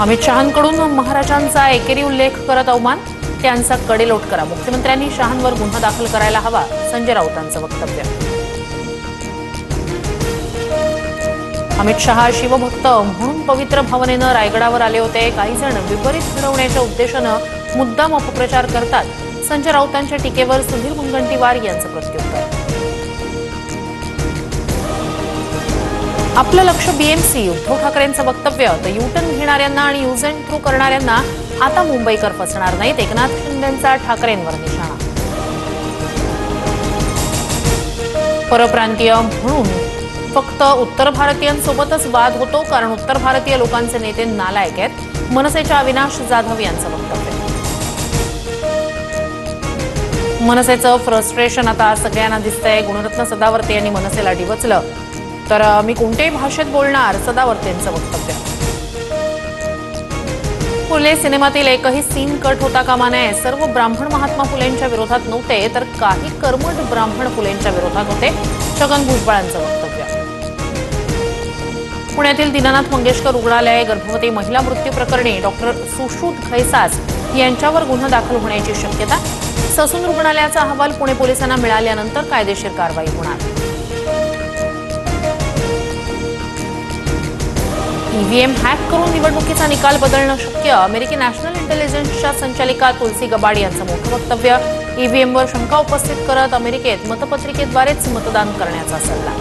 अमित शहांकडून महाराजांचा एकेरी उल्लेख करत अवमान, त्यांचा कडेलोट करा. मुख्यमंत्र्यांनी शहांवर गुन्हा दाखल करायला हवा, संजय राऊतांचं वक्तव्य. अमित शहा शिवभक्त म्हणून पवित्र भावनेनं रायगडावर आले होते. काही जण विपरीत घडवण्याच्या उद्देशानं मुद्दाम अपप्रचार करतात. संजय राऊतांच्या टीकेवर सुधीर मुनगंटीवार यांचं प्रत्युत्तर. आपलं लक्ष बीएमसी, उद्धव ठाकरेंचं वक्तव्य. तर युटर्न घेणाऱ्यांना आणि यूज अँड थ्रो करणाऱ्यांना आता मुंबईकर फसणार नाहीत. एकनाथ शिंदेंचा ठाकरेंवर निशाणा. परप्रांतीय म्हणून फक्त उत्तर भारतीयांसोबतच वाद होतो, कारण उत्तर भारतीय लोकांचे नेते नालायक आहेत. मनसेच्या अविनाश जाधव यांचं वक्तव्य. मनसेचं फ्रस्ट्रेशन आता सगळ्यांना दिसतंय. गुणरत्न सदावर्ते यांनी मनसेला डिवचलं. तर मी कोणत्याही भाषेत बोलणार, सदावर्तेंचं वक्तव्य. फुले सिनेमातील एकही सीन कट होता कामा नये. सर्व ब्राह्मण महात्मा फुलेंच्या विरोधात नव्हते, तर काही कर्मठ ब्राह्मण फुलेंच्या विरोधात होते. छगन भुजबळांचं वक्तव्य. पुण्यातील दीनानाथ मंगेशकर रुग्णालय गर्भवती महिला मृत्यू प्रकरणी डॉक्टर सुश्रुत खैसास यांच्यावर गुन्हा दाखल होण्याची शक्यता. ससून रुग्णालयाचा अहवाल पुणे पोलिसांना मिळाल्यानंतर कायदेशीर कारवाई होणार. ईव्हीएम हॅक करून निवडणुकीचा निकाल बदलणं शक्य. अमेरिकी नॅशनल इंटेलिजन्सच्या संचालिका तुलसी गबाड यांचं मोठं वक्तव्य. ईव्हीएमवर शंका उपस्थित करत अमेरिकेत मतपत्रिकेद्वारेच मतदान करण्याचा सल्ला.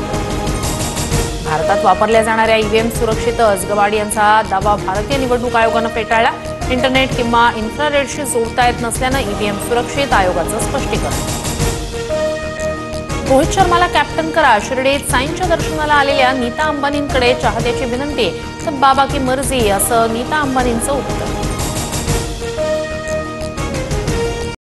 भारतात वापरल्या जाणाऱ्या ईव्हीएम सुरक्षितच, गबाड यांचा दावा भारतीय निवडणूक आयोगानं फेटाळला. इंटरनेट किंवा इन्फ्रारेडशी जोडता येत नसल्यानं ईव्हीएम सुरक्षित, आयोगाचं स्पष्टीकरण. रोहित शर्माला कॅप्टन करा. शिर्डीत साईंच्या दर्शनाला आलेल्या नीता अंबानींकडे चाहत्याची विनंती. तर बाबा की मर्जी, असं नीता अंबानींचं उत्तर.